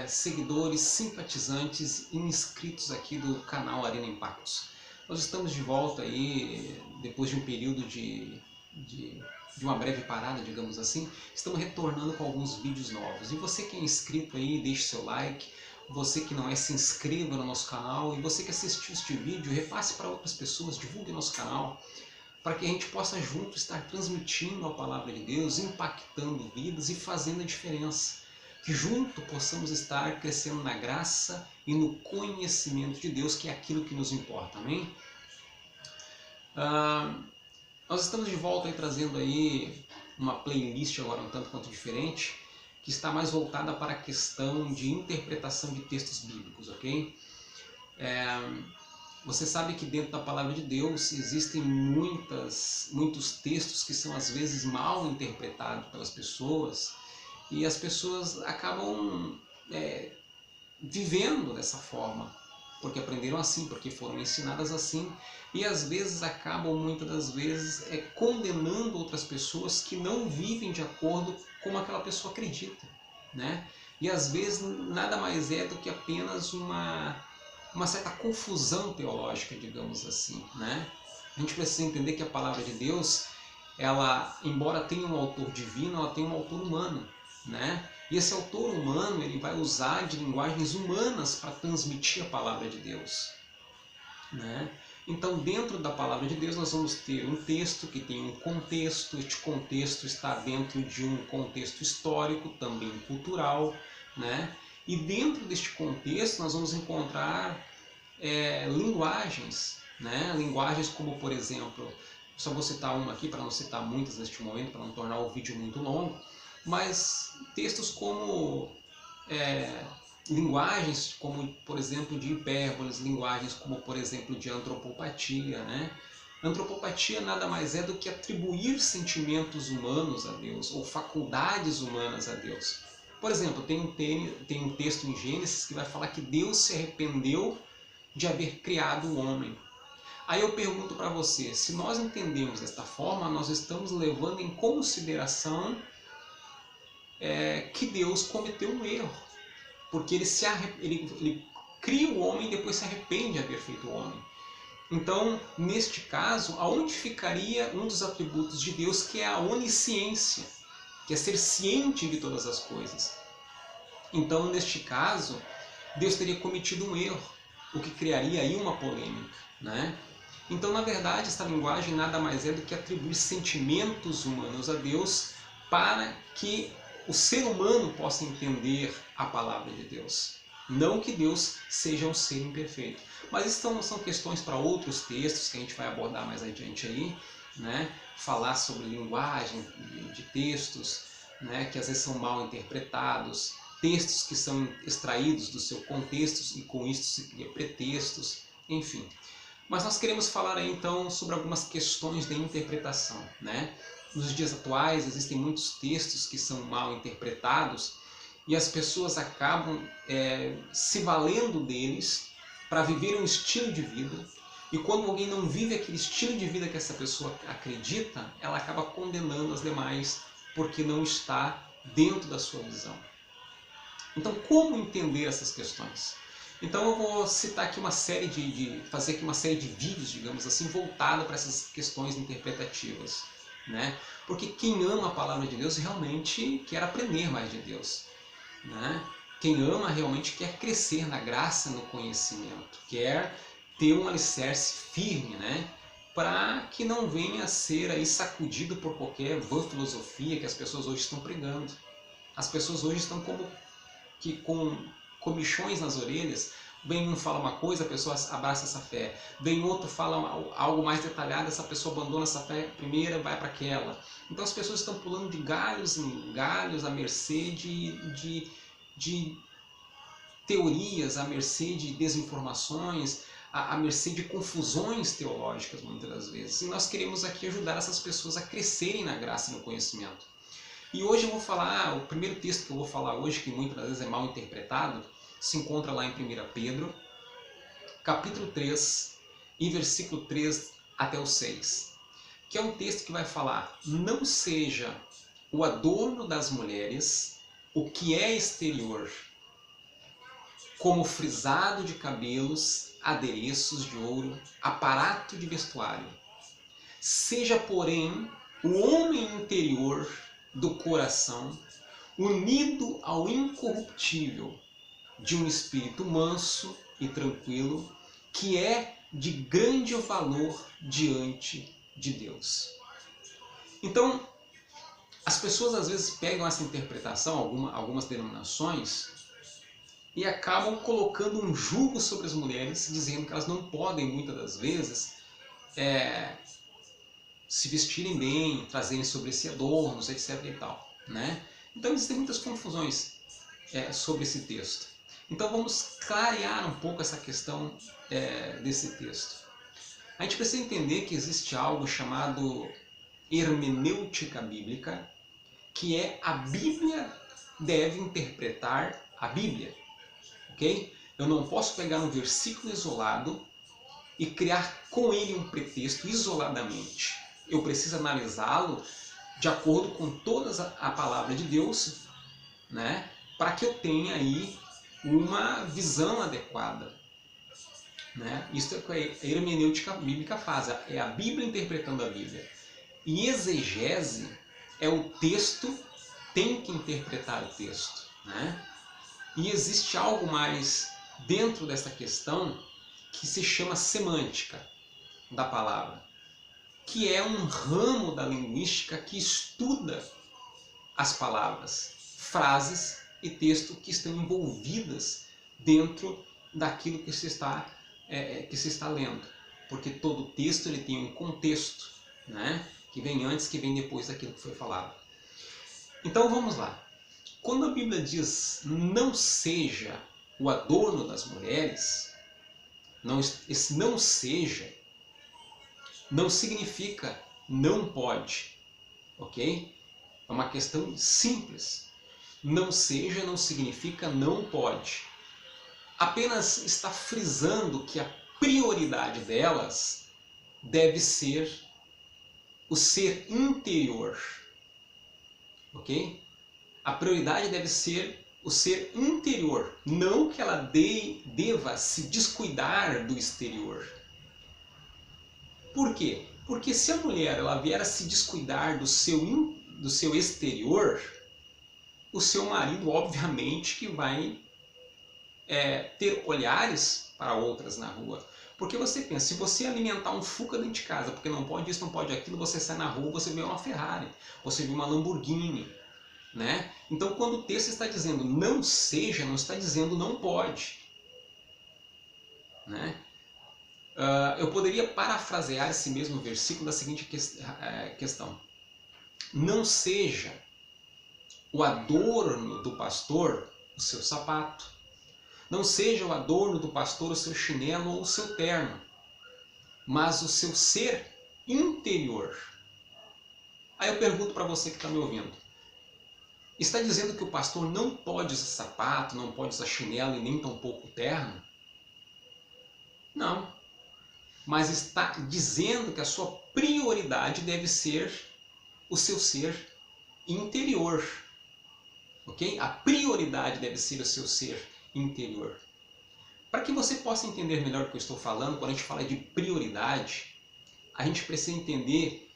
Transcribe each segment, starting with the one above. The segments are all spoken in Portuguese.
seguidores, simpatizantes e inscritos aqui do canal Arena Impactos. Nós estamos de volta aí, depois de um período de uma breve parada, digamos assim. Estamos retornando com alguns vídeos novos. E você que é inscrito aí, deixe seu like. Você que não é, se inscreva no nosso canal. E você que assistiu este vídeo, repasse para outras pessoas, divulgue nosso canal, para que a gente possa junto estar transmitindo a palavra de Deus, impactando vidas e fazendo a diferença. Que junto possamos estar crescendo na graça e no conhecimento de Deus, que é aquilo que nos importa, amém? Nós estamos de volta aí trazendo aí uma playlist agora um tanto quanto diferente, que está mais voltada para a questão de interpretação de textos bíblicos, ok? Você sabe que dentro da palavra de Deus existem muitos textos que são às vezes mal interpretados pelas pessoas, e as pessoas acabam vivendo dessa forma, porque aprenderam assim, porque foram ensinadas assim, e às vezes acabam, muitas das vezes, condenando outras pessoas que não vivem de acordo com como aquela pessoa acredita, né? E às vezes nada mais é do que apenas uma certa confusão teológica, digamos assim, né? A gente precisa entender que a palavra de Deus, ela, embora tenha um autor divino, ela tem um autor humano, né? E esse autor humano, ele vai usar de linguagens humanas para transmitir a palavra de Deus, né? Então, dentro da palavra de Deus, nós vamos ter um texto que tem um contexto. Este contexto está dentro de um contexto histórico, também cultural, né? E dentro deste contexto, nós vamos encontrar linguagens, né? Linguagens como, por exemplo, só vou citar uma aqui para não citar muitas neste momento, para não tornar o vídeo muito longo, mas textos como linguagens como, por exemplo, de hipérboles, linguagens como, por exemplo, de antropopatia, né? Antropopatia nada mais é do que atribuir sentimentos humanos a Deus, ou faculdades humanas a Deus. Por exemplo, tem um texto em Gênesis que vai falar que Deus se arrependeu de haver criado o homem. Aí eu pergunto para você, se nós entendemos desta forma, nós estamos levando em consideração que Deus cometeu um erro, porque ele cria o homem e depois se arrepende de haver feito o homem. Então, neste caso, aonde ficaria um dos atributos de Deus, que é a onisciência, que é ser ciente de todas as coisas? Então, neste caso, Deus teria cometido um erro, o que criaria aí uma polêmica, né? Então, na verdade, esta linguagem nada mais é do que atribuir sentimentos humanos a Deus para que o ser humano possa entender a palavra de Deus. Não que Deus seja um ser imperfeito. Mas isso são questões para outros textos que a gente vai abordar mais adiante aí, né? Falar sobre linguagem de textos, né? Que às vezes são mal interpretados, textos que são extraídos do seu contexto e com isso se cria pretextos, enfim. Mas nós queremos falar aí então sobre algumas questões de interpretação, né? Nos dias atuais existem muitos textos que são mal interpretados e as pessoas acabam se valendo deles para viver um estilo de vida, e quando alguém não vive aquele estilo de vida que essa pessoa acredita, ela acaba condenando as demais porque não está dentro da sua visão. Então, como entender essas questões? Então eu vou citar aqui fazer aqui uma série de vídeos, digamos assim, voltada para essas questões interpretativas, né? Porque quem ama a palavra de Deus realmente quer aprender mais de Deus, né? Quem ama realmente quer crescer na graça, no conhecimento, quer ter um alicerce firme, né? Para que não venha a ser aí sacudido por qualquer vã filosofia que as pessoas hoje estão pregando. As pessoas hoje estão com comichões nas orelhas. Vem um fala uma coisa, a pessoa abraça essa fé. Vem outro fala algo mais detalhado, essa pessoa abandona essa fé primeira, vai para aquela. Então as pessoas estão pulando de galhos em galhos, à mercê de teorias, à mercê de desinformações, à mercê de confusões teológicas, muitas das vezes. E nós queremos aqui ajudar essas pessoas a crescerem na graça e no conhecimento. E hoje eu vou falar, o primeiro texto que eu vou falar hoje, que muitas vezes é mal interpretado, se encontra lá em 1 Pedro, capítulo 3, e versículo 3 até o 6, que é um texto que vai falar: não seja o adorno das mulheres o que é exterior, como frisado de cabelos, adereços de ouro, aparato de vestuário. Seja, porém, o homem interior do coração unido ao incorruptível, de um espírito manso e tranquilo, que é de grande valor diante de Deus. Então, as pessoas às vezes pegam essa interpretação, algumas denominações, e acabam colocando um jugo sobre as mulheres, dizendo que elas não podem, muitas das vezes, se vestirem bem, trazerem sobre si adornos, etc. e tal, né? Então existem muitas confusões sobre esse texto. Então vamos clarear um pouco essa questão desse texto. A gente precisa entender que existe algo chamado hermenêutica bíblica, que é a Bíblia deve interpretar a Bíblia, ok? Eu não posso pegar um versículo isolado e criar com ele um pretexto isoladamente. Eu preciso analisá-lo de acordo com toda a palavra de Deus, né? Para que eu tenha aí uma visão adequada, né? Isso é o que a hermenêutica bíblica faz, é a Bíblia interpretando a Bíblia. E exegese é o texto, tem que interpretar o texto, né? E existe algo mais dentro dessa questão que se chama semântica da palavra, que é um ramo da linguística que estuda as palavras, frases e texto que estão envolvidas dentro daquilo que se está lendo. Porque todo texto ele tem um contexto, né? Que vem antes, que vem depois daquilo que foi falado. Então vamos lá. Quando a Bíblia diz não seja o adorno das mulheres, esse não seja não significa não pode, ok? É uma questão simples. Não seja não significa não pode. Apenas está frisando que a prioridade delas deve ser o ser interior, ok? A prioridade deve ser o ser interior, não que ela deva se descuidar do exterior. Por quê? Porque se a mulher ela vier a se descuidar do seu exterior, o seu marido obviamente que vai ter olhares para outras na rua. Porque você pensa, se você alimentar um Fuca dentro de casa, porque não pode isso, não pode aquilo, você sai na rua, você vê uma Ferrari, você vê uma Lamborghini, né? Então quando o texto está dizendo não seja, não está dizendo não pode, né? Eu poderia parafrasear esse mesmo versículo da seguinte questão. Não seja o adorno do pastor o seu sapato. Não seja o adorno do pastor o seu chinelo ou o seu terno, mas o seu ser interior. Aí eu pergunto para você que está me ouvindo. Está dizendo que o pastor não pode usar sapato, não pode usar chinelo e nem tampouco terno? Não. Mas está dizendo que a sua prioridade deve ser o seu ser interior. Ok? A prioridade deve ser o seu ser interior. Para que você possa entender melhor o que eu estou falando, quando a gente fala de prioridade, a gente precisa entender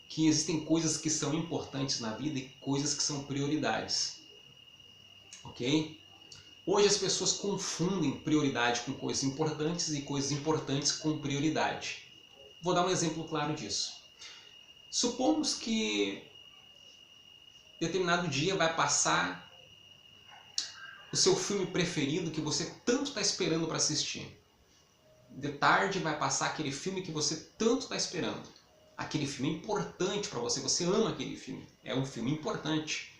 que existem coisas que são importantes na vida e coisas que são prioridades. Ok? Hoje as pessoas confundem prioridade com coisas importantes e coisas importantes com prioridade. Vou dar um exemplo claro disso. Supomos que determinado dia vai passar o seu filme preferido que você tanto está esperando para assistir. De tarde vai passar aquele filme que você tanto está esperando. Aquele filme é importante para você, você ama aquele filme. É um filme importante.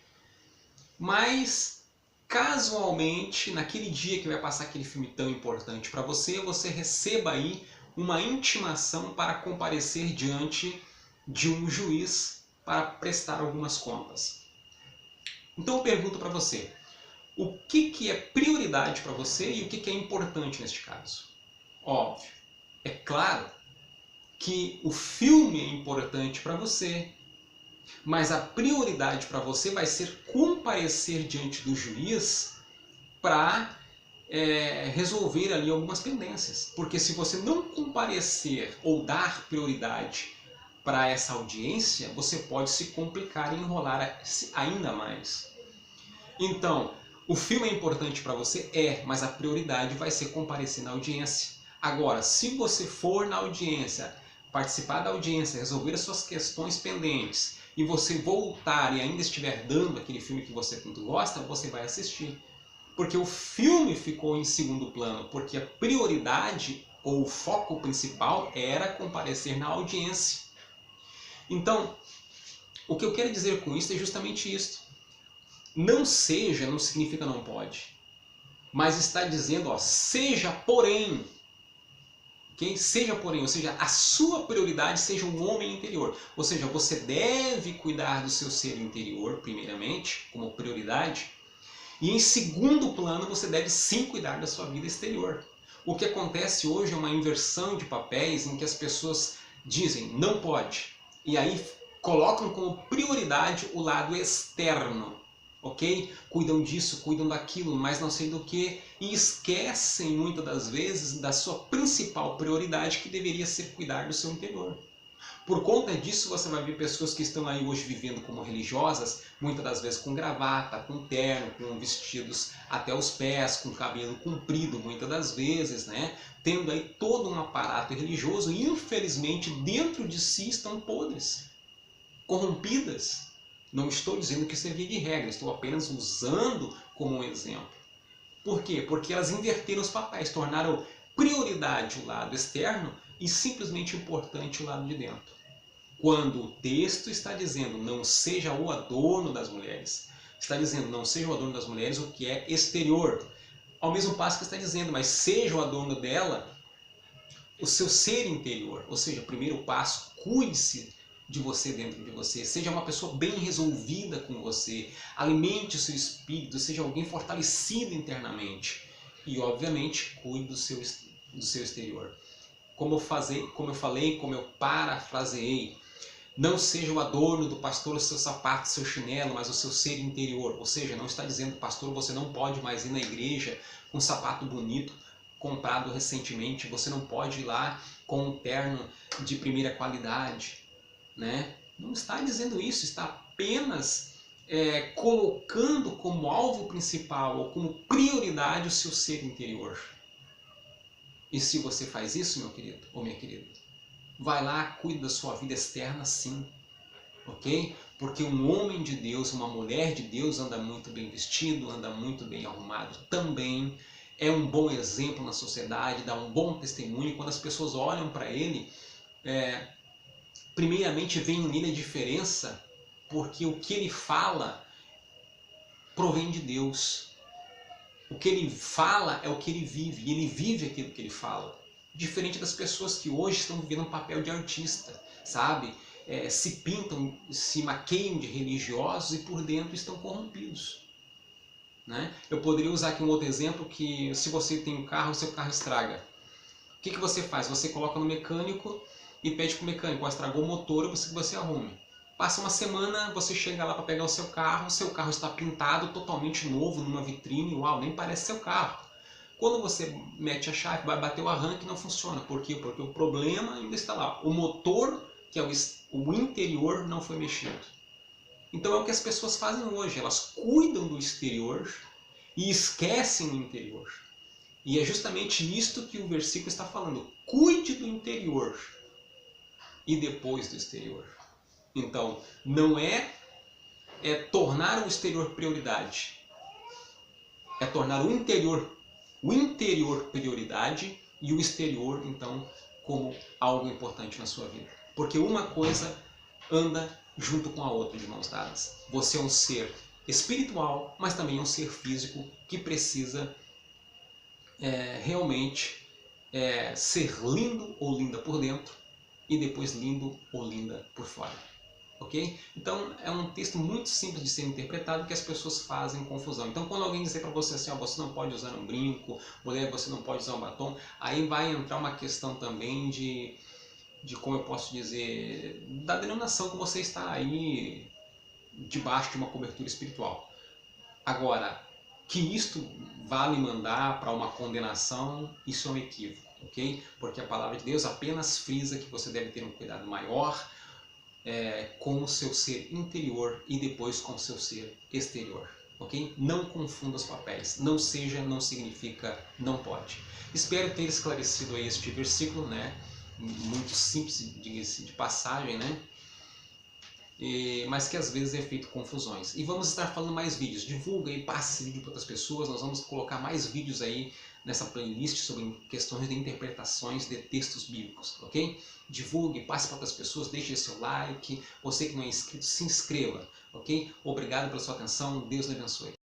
Mas casualmente, naquele dia que vai passar aquele filme tão importante para você, você receba aí uma intimação para comparecer diante de um juiz para prestar algumas contas. Então eu pergunto para você, o que é prioridade para você e o que é importante neste caso? Óbvio, é claro que o filme é importante para você, mas a prioridade para você vai ser comparecer diante do juiz para resolver ali algumas pendências. Porque se você não comparecer ou dar prioridade para essa audiência, você pode se complicar e enrolar ainda mais. Então, o filme é importante para você? Mas a prioridade vai ser comparecer na audiência. Agora, se você for na audiência, participar da audiência, resolver as suas questões pendentes e você voltar e ainda estiver dando aquele filme que você tanto gosta, você vai assistir. Porque o filme ficou em segundo plano, porque a prioridade ou o foco principal era comparecer na audiência. Então, o que eu quero dizer com isso é justamente isso. Não seja não significa não pode, mas está dizendo, seja porém. Okay? Seja porém, ou seja, a sua prioridade seja um homem interior. Ou seja, você deve cuidar do seu ser interior, primeiramente, como prioridade. E em segundo plano, você deve sim cuidar da sua vida exterior. O que acontece hoje é uma inversão de papéis em que as pessoas dizem não pode. E aí colocam como prioridade o lado externo. Ok? Cuidam disso, cuidam daquilo, mas não sei do que, e esquecem muitas das vezes da sua principal prioridade, que deveria ser cuidar do seu interior. Por conta disso, você vai ver pessoas que estão aí hoje vivendo como religiosas, muitas das vezes com gravata, com terno, com vestidos até os pés, com cabelo comprido, muitas das vezes, né? Tendo aí todo um aparato religioso e infelizmente dentro de si estão podres, corrompidas. Não estou dizendo que isso é via de regra, estou apenas usando como um exemplo. Por quê? Porque elas inverteram os papéis, tornaram prioridade o lado externo e simplesmente importante o lado de dentro. Quando o texto está dizendo não seja o adorno das mulheres, está dizendo não seja o adorno das mulheres o que é exterior. Ao mesmo passo que está dizendo, mas seja o adorno dela o seu ser interior. Ou seja, primeiro passo, cuide-se de você dentro de você, seja uma pessoa bem resolvida com você, alimente o seu espírito, seja alguém fortalecido internamente e obviamente cuide do seu exterior. Como eu falei, como eu parafraseei, não seja o adorno do pastor o seu sapato, o seu chinelo, mas o seu ser interior. Ou seja, não está dizendo, pastor, você não pode mais ir na igreja com um sapato bonito, comprado recentemente, você não pode ir lá com um terno de primeira qualidade. Né? Não está dizendo isso, está apenas colocando como alvo principal ou como prioridade o seu ser interior. E se você faz isso, meu querido ou minha querida, vai lá, cuida da sua vida externa sim, ok? Porque um homem de Deus, uma mulher de Deus anda muito bem vestido, anda muito bem arrumado também, é um bom exemplo na sociedade, dá um bom testemunho. Quando as pessoas olham para ele, primeiramente vem nele a diferença, porque o que ele fala provém de Deus. O que ele fala é o que ele vive, e ele vive aquilo que ele fala. Diferente das pessoas que hoje estão vivendo um papel de artista, sabe? Se pintam, se maqueiam de religiosos e por dentro estão corrompidos. Né? Eu poderia usar aqui um outro exemplo, que se você tem um carro, o seu carro estraga. O que você faz? Você coloca no mecânico e pede para o mecânico, estragou o motor, eu preciso que você arrume. Passa uma semana, você chega lá para pegar o seu carro está pintado totalmente novo numa vitrine, uau, nem parece seu carro. Quando você mete a chave, vai bater o arranque e não funciona. Por quê? Porque o problema ainda está lá. O motor, que é o interior, não foi mexido. Então é o que as pessoas fazem hoje, elas cuidam do exterior e esquecem o interior. E é justamente isto que o versículo está falando. Cuide do interior e depois do exterior. Então, não é tornar o exterior prioridade. É tornar o interior prioridade e o exterior, então, como algo importante na sua vida. Porque uma coisa anda junto com a outra, de mãos dadas. Você é um ser espiritual, mas também é um ser físico que precisa realmente ser lindo ou linda por dentro e depois lindo ou linda por fora. Ok? Então é um texto muito simples de ser interpretado que as pessoas fazem confusão. Então quando alguém dizer para você assim, você não pode usar um brinco, mulher, você não pode usar um batom, aí vai entrar uma questão também de como eu posso dizer, da denominação que você está aí debaixo de uma cobertura espiritual. Agora, Que isto vale mandar para uma condenação, isso é um equívoco, ok? Porque a palavra de Deus apenas frisa que você deve ter um cuidado maior com o seu ser interior e depois com o seu ser exterior, ok? Não confunda os papéis. Não seja não significa não pode. Espero ter esclarecido aí este versículo, né? Muito simples, diga-se de passagem, né? Mas que às vezes é feito confusões. E vamos estar falando mais vídeos. Divulga e passe esse vídeo para outras pessoas. Nós vamos colocar mais vídeos aí nessa playlist sobre questões de interpretações de textos bíblicos, ok? Divulgue, passe para outras pessoas, deixe seu like. Você que não é inscrito, se inscreva, ok? Obrigado pela sua atenção. Deus lhe abençoe.